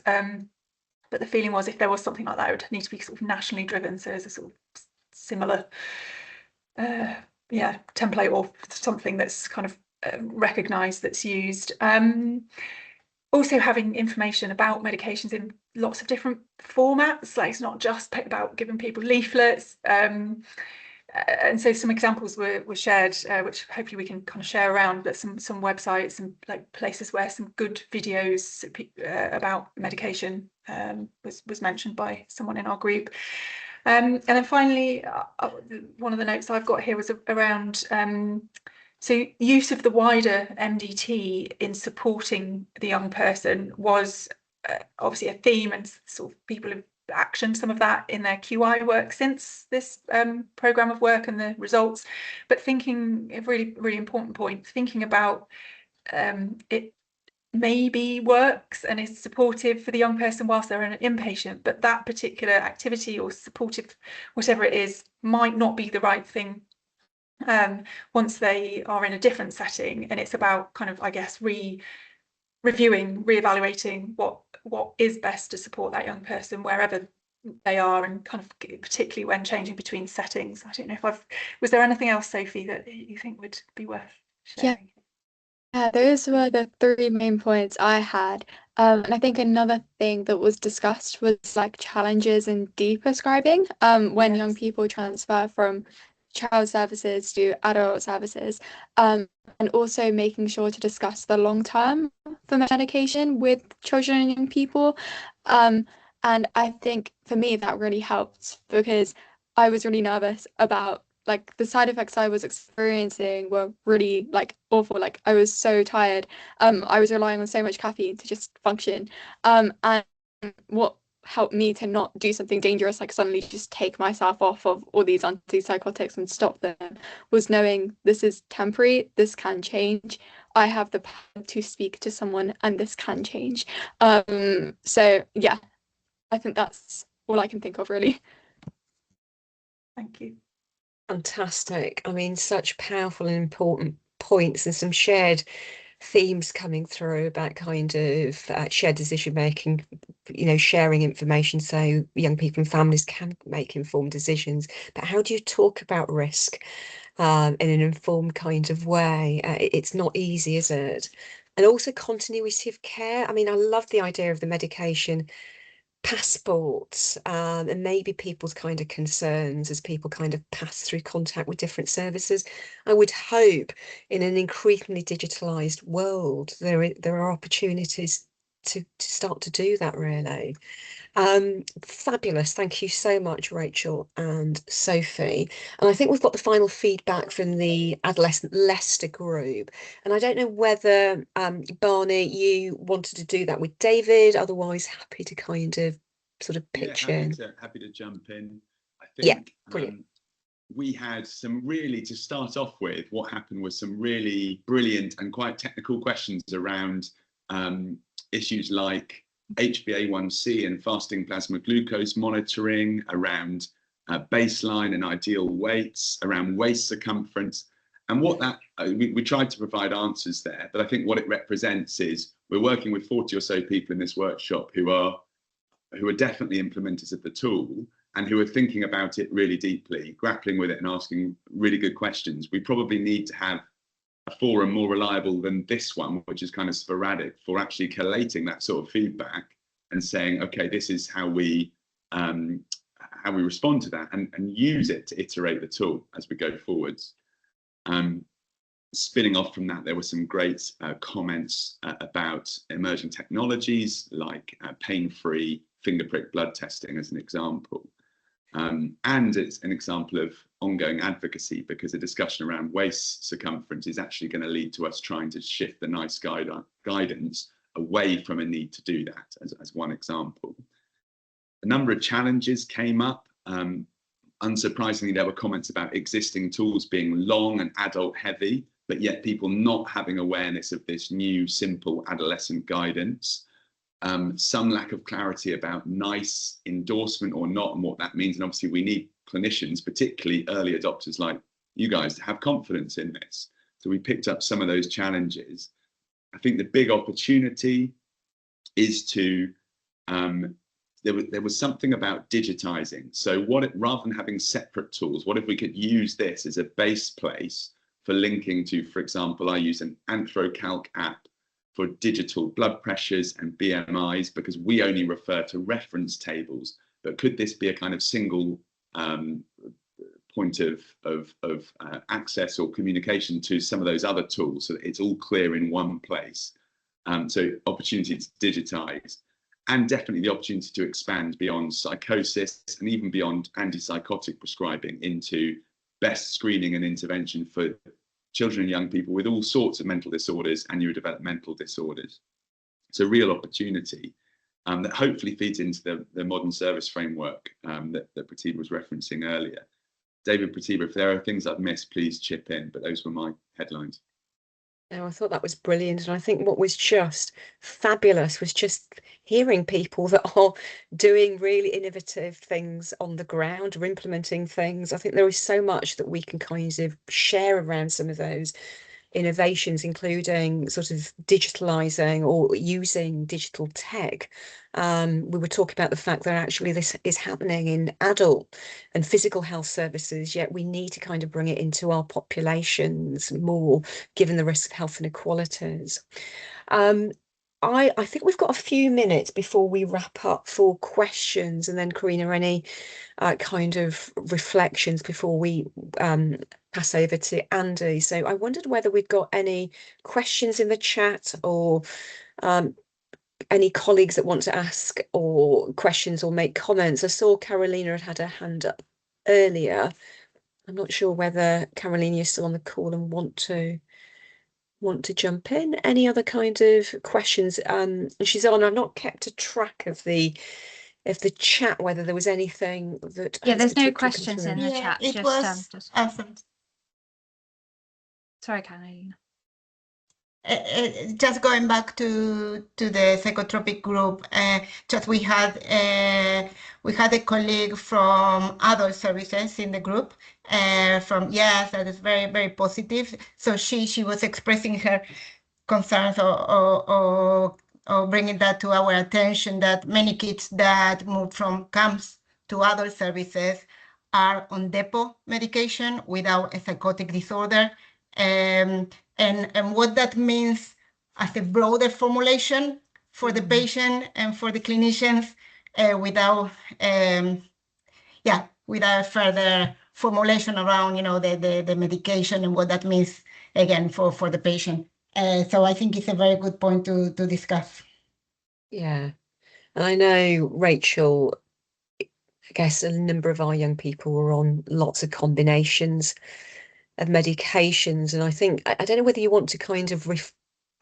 But the feeling was, if there was something like that, it would need to be sort of nationally driven. So there's a sort of similar template or something that's kind of recognised, that's used. Also having information about medications in lots of different formats, like it's not just about giving people leaflets. And so some examples were shared, which hopefully we can kind of share around, but some websites and like places where some good videos about medication was mentioned by someone in our group. And then finally, one of the notes I've got here was around so use of the wider MDT in supporting the young person was obviously a theme, and sort of people have actioned some of that in their QI work since this programme of work and the results. But thinking, a really, really important point, thinking about it maybe works and is supportive for the young person whilst they're an inpatient, but that particular activity or supportive, whatever it is, might not be the right thing once they are in a different setting. And it's about kind of, I guess, reviewing, reevaluating what is best to support that young person wherever they are, and kind of particularly when changing between settings. I don't know if was there anything else, Sophie, that you think would be worth sharing? Yeah, those were the three main points I had. And I think another thing that was discussed was like challenges in deprescribing when young people transfer from child services to adult services, and also making sure to discuss the long term for medication with children and young people. And I think for me that really helped because I was really nervous about like the side effects I was experiencing were really like awful. Like I was so tired. I was relying on so much caffeine to just function. And what helped me to not do something dangerous, like suddenly just take myself off of all these antipsychotics and stop them, was knowing this is temporary, this can change. I have the power to speak to someone and this can change. So yeah, I think that's all I can think of really. Thank you. Fantastic. I mean, such powerful and important points and some shared themes coming through about kind of shared decision making, sharing information so young people and families can make informed decisions. But how do you talk about risk in an informed kind of way? It's not easy, is it? And also continuity of care. I mean, I love the idea of the medication passports and maybe people's kind of concerns as people kind of pass through contact with different services. I would hope in an increasingly digitalized world there are opportunities to start to do that really. Fabulous. Thank you so much, Rachel and Sophie. And I think we've got the final feedback from the adolescent Leicester group. And I don't know whether, Barney, you wanted to do that with David, otherwise happy to kind of sort of pitch in. Happy to jump in. I Yeah, think brilliant. we had some really, to start off with, what happened was some really brilliant and quite technical questions around issues like HbA1c and fasting plasma glucose monitoring, around baseline and ideal weights, around waist circumference. And what that, we tried to provide answers there, but I think what it represents is we're working with 40 or so people in this workshop who are definitely implementers of the tool and who are thinking about it really deeply, grappling with it and asking really good questions. We probably need to have a forum more reliable than this one, which is kind of sporadic, for actually collating that sort of feedback and saying, okay, this is how we respond to that and use it to iterate the tool as we go forwards. Spinning off from that, there were some great comments about emerging technologies like pain-free finger prick blood testing as an example. And it's an example of ongoing advocacy, because a discussion around waist circumference is actually going to lead to us trying to shift the NICE guidance away from a need to do that, as one example. A number of challenges came up. Unsurprisingly, there were comments about existing tools being long and adult heavy, but yet people not having awareness of this new simple adolescent guidance. Some lack of clarity about NICE endorsement or not and what that means. And obviously we need clinicians, particularly early adopters like you guys, to have confidence in this. So we picked up some of those challenges. I think the big opportunity is to, there was something about digitizing. So rather than having separate tools, what if we could use this as a base place for linking to, for example, I use an AnthroCalc app for digital blood pressures and BMIs, because we only refer to reference tables. But could this be a kind of single point of access or communication to some of those other tools, so that it's all clear in one place? So opportunity to digitize, and definitely the opportunity to expand beyond psychosis and even beyond antipsychotic prescribing into best screening and intervention for children and young people with all sorts of mental disorders and neurodevelopmental disorders. It's a real opportunity. that hopefully feeds into the modern service framework that Pratibha was referencing earlier. David, Pratibha, if there are things I've missed, please chip in, but those were my headlines. No, I thought that was brilliant. And I think what was just fabulous was just hearing people that are doing really innovative things on the ground or implementing things. I think there is so much that we can kind of share around some of those innovations, including sort of digitalizing or using digital tech. We were talking about the fact that actually this is happening in adult and physical health services, yet we need to kind of bring it into our populations more, given the risk of health inequalities. I think we've got a few minutes before we wrap up for questions, and then Karina, any kind of reflections before we pass over to Andy. So I wondered whether we'd got any questions in the chat, or any colleagues that want to ask or questions or make comments. I saw Carolina had her hand up earlier. I'm not sure whether Carolina, you're still on the call and want to jump in. Any other kind of questions? She's on. I've not kept a track of the chat, whether there was anything that there's no questions in the chat. It just was sorry, Carolina. Just going back to the psychotropic group, just we had a colleague from adult services in the group, that is very, very positive. So she was expressing her concerns or bringing that to our attention, that many kids that move from camps to adult services are on depot medication without a psychotic disorder. And what that means as a broader formulation for the patient and for the clinicians, without further formulation around, the medication and what that means again for the patient. So I think it's a very good point to discuss. Yeah, and I know, Rachel, I guess a number of our young people were on lots of combinations of medications, and I think I don't know whether you want to kind of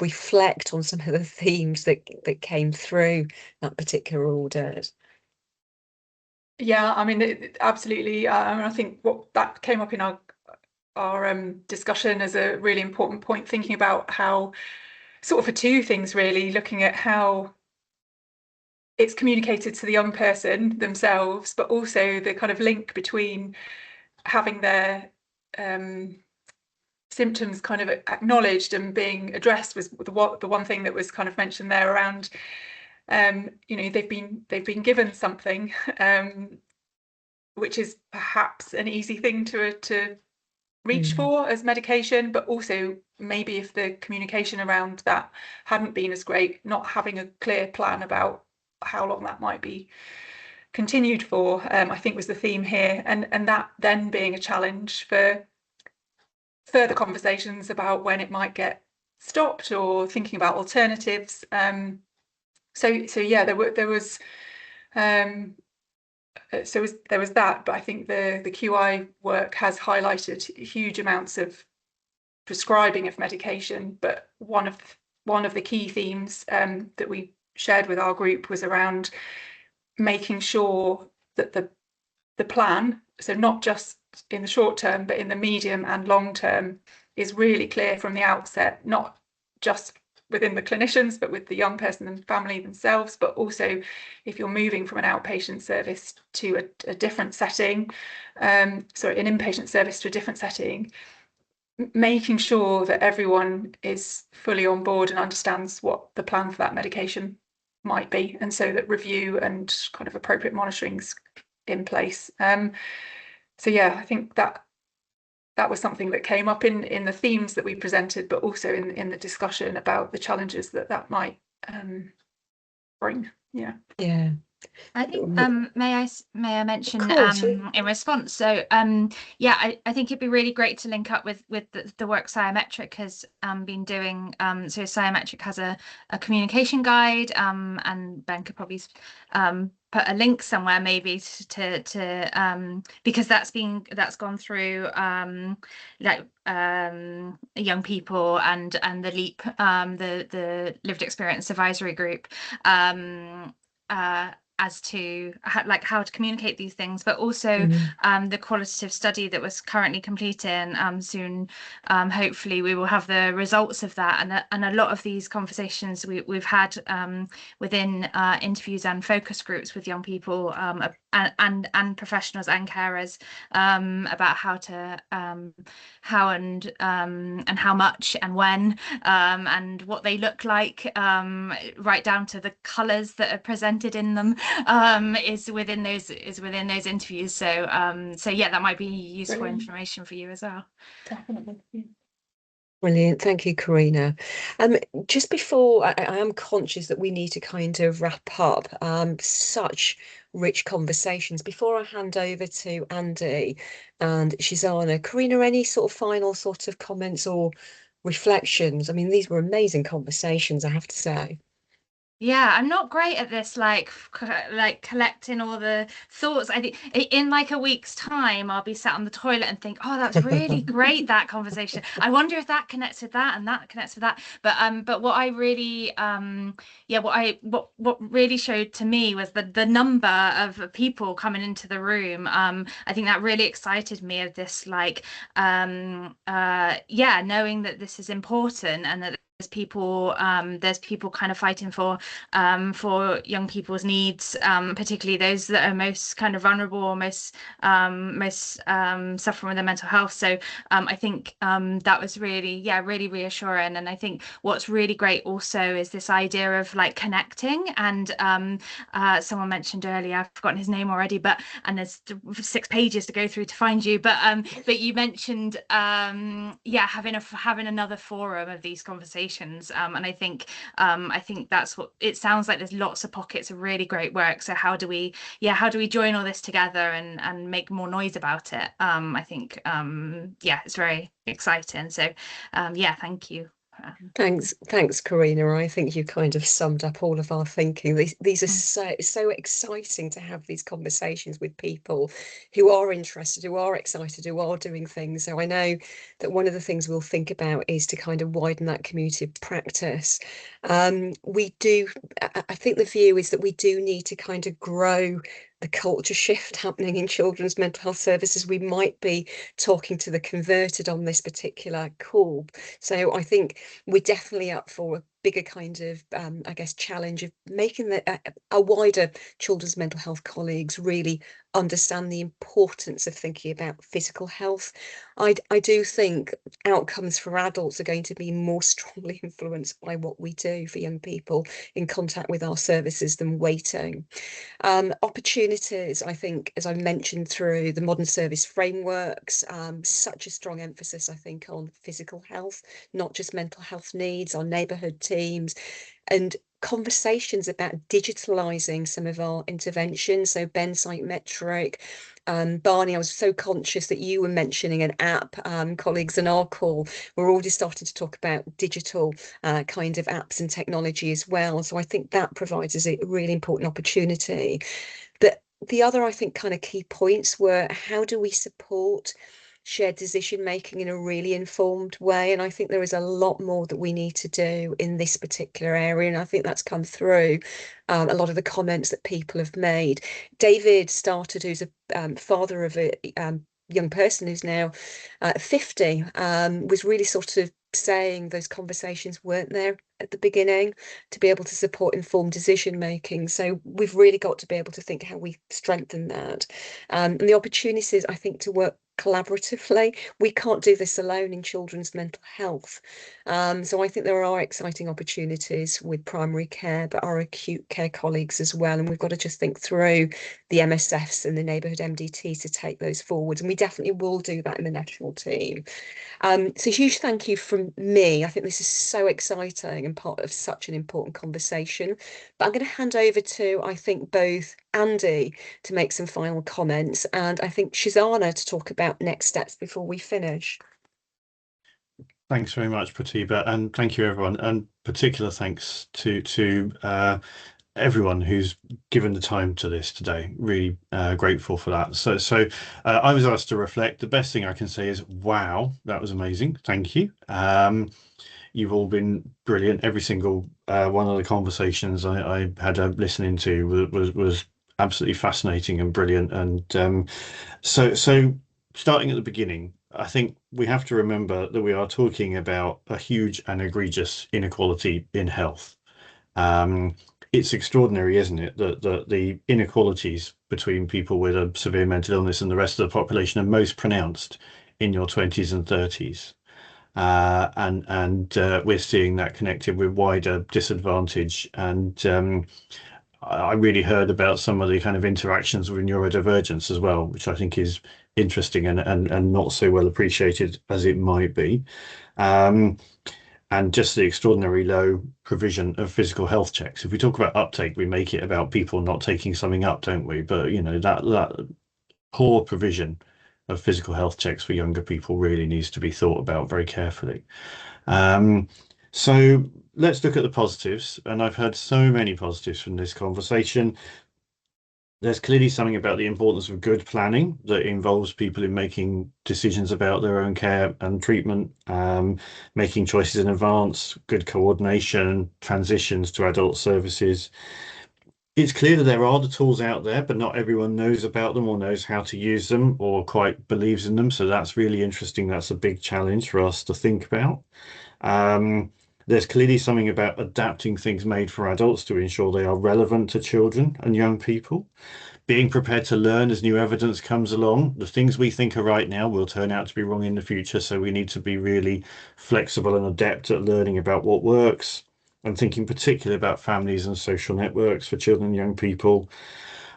reflect on some of the themes that came through that particular audit. Yeah, I mean, absolutely. I think what that came up in our discussion as a really important point, thinking about how, sort of for two things really, looking at how it's communicated to the young person themselves, but also the kind of link between having their symptoms kind of acknowledged and being addressed was the one thing that was kind of mentioned there around, they've been given something, which is perhaps an easy thing to reach for as medication, but also maybe if the communication around that hadn't been as great, not having a clear plan about how long that might be continued for, I think was the theme here, and that then being a challenge for further conversations about when it might get stopped or thinking about alternatives. So yeah, there was that, but I think the QI work has highlighted huge amounts of prescribing of medication, but one of the key themes that we shared with our group was around making sure that the plan, so not just in the short term, but in the medium and long term, is really clear from the outset, not just within the clinicians, but with the young person and family themselves, but also if you're moving from an outpatient service to a different setting, an inpatient service to a different setting, making sure that everyone is fully on board and understands what the plan for that medication might be, and so that review and kind of appropriate monitoring's in place. So yeah, I think that was something that came up in the themes that we presented, but also in the discussion about the challenges that might bring. Yeah. I think may I mention in response, so I think it'd be really great to link up with the work Psyometric has been doing. So Psyometric has a communication guide, and Ben could probably put a link somewhere maybe to because that's gone through young people and the LEAP, the lived experience advisory group, as to how to communicate these things, but also the qualitative study that was currently completing. Soon, hopefully, we will have the results of that, and a lot of these conversations we've had within interviews and focus groups with young people and professionals and carers about how and how much and when and what they look like, right down to the colours that are presented in them, is within those interviews. So yeah, that might be useful information for you as well. Definitely. Brilliant. Thank you, Karina. Just before, I am conscious that we need to kind of wrap up. Such rich conversations. Before I hand over to Andy and Shizana, Karina, any sort of final sort of comments or reflections? I mean, these were amazing conversations, I have to say. Yeah, I'm not great at this, like collecting all the thoughts. I think in like a week's time, I'll be sat on the toilet and think, oh, that's really great, that conversation. I wonder if that connects with that and that connects with that. But what I really, what really showed to me was the number of people coming into the room. I think that really excited me, of this, like, knowing that this is important and that there's people kind of fighting for young people's needs, particularly those that are most kind of vulnerable or most suffering with their mental health. So I think that was really reassuring. And I think what's really great also is this idea of like connecting. And someone mentioned earlier, I've forgotten his name already, and there's 6 pages to go through to find you, but you mentioned having another forum of these conversations. And I think that's what it sounds like. There's lots of pockets of really great work. So how do we join all this together and make more noise about it? I think it's very exciting. So thank you. Thanks, Karina. I think you kind of summed up all of our thinking. These are so exciting to have these conversations with people who are interested, who are excited, who are doing things. So I know that one of the things we'll think about is to kind of widen that community of practice. I think the view is that we do need to kind of grow the culture shift happening in children's mental health services. We might be talking to the converted on this particular call. So I think we're definitely up for a bigger kind of, challenge of making a wider children's mental health colleagues really understand the importance of thinking about physical health. I do think outcomes for adults are going to be more strongly influenced by what we do for young people in contact with our services than waiting. Opportunities, I think, as I mentioned through the modern service frameworks, such a strong emphasis, I think, on physical health, not just mental health needs, our neighbourhood teams, and conversations about digitalising some of our interventions. So Ben Psychmetric, Barney, I was so conscious that you were mentioning an app. Colleagues in our call, we're already starting to talk about digital kind of apps and technology as well. So I think that provides us a really important opportunity. But the other, I think, kind of key points were, how do we support shared decision making in a really informed way? And I think there is a lot more that we need to do in this particular area, and I think that's come through a lot of the comments that people have made. David started, who's a father of a young person who's now 50, was really sort of saying those conversations weren't there at the beginning to be able to support informed decision making. So we've really got to be able to think how we strengthen that, and the opportunities, I think, to work collaboratively. We can't do this alone in children's mental health. So I think there are exciting opportunities with primary care, but our acute care colleagues as well. And we've got to just think through the MSFs and the neighbourhood MDTs to take those forwards. And we definitely will do that in the national team. So huge thank you from me. I think this is so exciting and part of such an important conversation. But I'm going to hand over to, I think, both Andy to make some final comments, and I think Shizana to talk about next steps before we finish. Thanks very much, Pratibha, and thank you, everyone. And particular thanks to everyone who's given the time to this today. Really grateful for that. So I was asked to reflect. The best thing I can say is, wow, that was amazing. Thank you. you've all been brilliant. Every single one of the conversations I had a listening to was absolutely fascinating and brilliant. And so starting at the beginning, I think we have to remember that we are talking about a huge and egregious inequality in health. It's extraordinary, isn't it, that the inequalities between people with a severe mental illness and the rest of the population are most pronounced in your 20s and 30s. And we're seeing that connected with wider disadvantage. And I really heard about some of the kind of interactions with neurodivergence as well, which I think is interesting and not so well appreciated as it might be. And just the extraordinary low provision of physical health checks. If we talk about uptake, we make it about people not taking something up, don't we? But you know, that poor provision of physical health checks for younger people really needs to be thought about very carefully. So let's look at the positives, and I've heard so many positives from this conversation. There's clearly something about the importance of good planning that involves people in making decisions about their own care and treatment, making choices in advance, good coordination, transitions to adult services. It's clear that there are the tools out there, but not everyone knows about them or knows how to use them or quite believes in them. So that's really interesting. That's a big challenge for us to think about. There's clearly something about adapting things made for adults to ensure they are relevant to children and young people. Being prepared to learn as new evidence comes along. The things we think are right now will turn out to be wrong in the future. So we need to be really flexible and adept at learning about what works and thinking particularly about families and social networks for children and young people.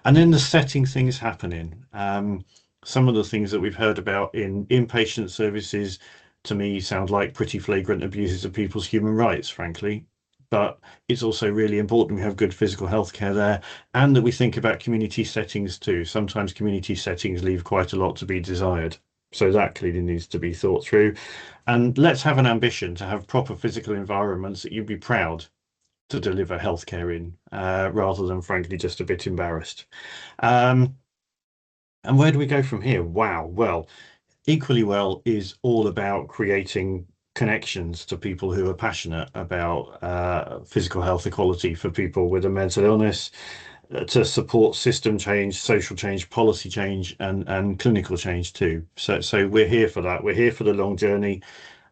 And then the setting things happening. Some of the things that we've heard about in inpatient services to me sound like pretty flagrant abuses of people's human rights, frankly. But it's also really important we have good physical health care there and that we think about community settings too. Sometimes community settings leave quite a lot to be desired. So that clearly needs to be thought through. And let's have an ambition to have proper physical environments that you'd be proud to deliver healthcare in, rather than frankly just a bit embarrassed. And where do we go from here? Wow. Well, Equally Well is all about creating connections to people who are passionate about physical health equality for people with a mental illness, to support system change, social change, policy change, and clinical change too. So we're here for that. We're here for the long journey,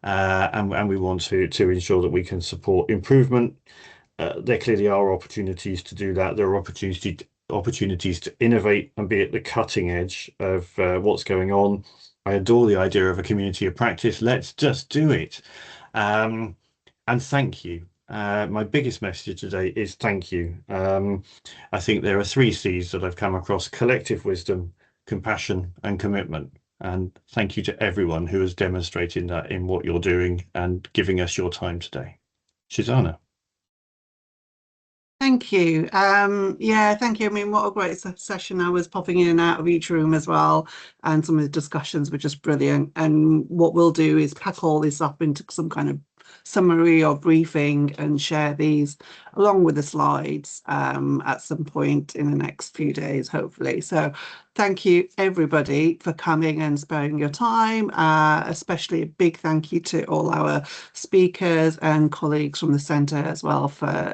and we want to ensure that we can support improvement. There clearly are opportunities to do that. There are opportunities to innovate and be at the cutting edge of what's going on. I adore the idea of a community of practice. Let's just do it. And thank you. My biggest message today is thank you. I think there are 3 C's that I've come across: collective wisdom, compassion, and commitment. And thank you to everyone who has demonstrated that in what you're doing and giving us your time today. Shoshana. Thank you. Yeah, thank you. I mean, what a great session. I was popping in and out of each room as well, and some of the discussions were just brilliant. And what we'll do is pack all this up into some kind of summary or briefing and share these along with the slides at some point in the next few days, hopefully. So thank you everybody for coming and sparing your time, especially a big thank you to all our speakers and colleagues from the centre as well for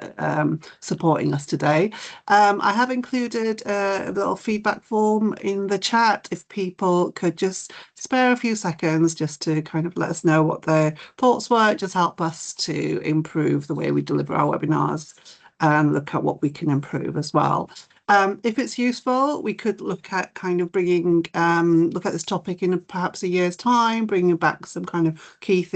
supporting us today. I have included a little feedback form in the chat if people could just spare a few seconds just to kind of let us know what their thoughts were. Just help us to improve the way we deliver our webinars and look at what we can improve as well. If it's useful, we could look at kind of bringing, look at this topic in perhaps a year's time, bringing back some kind of key things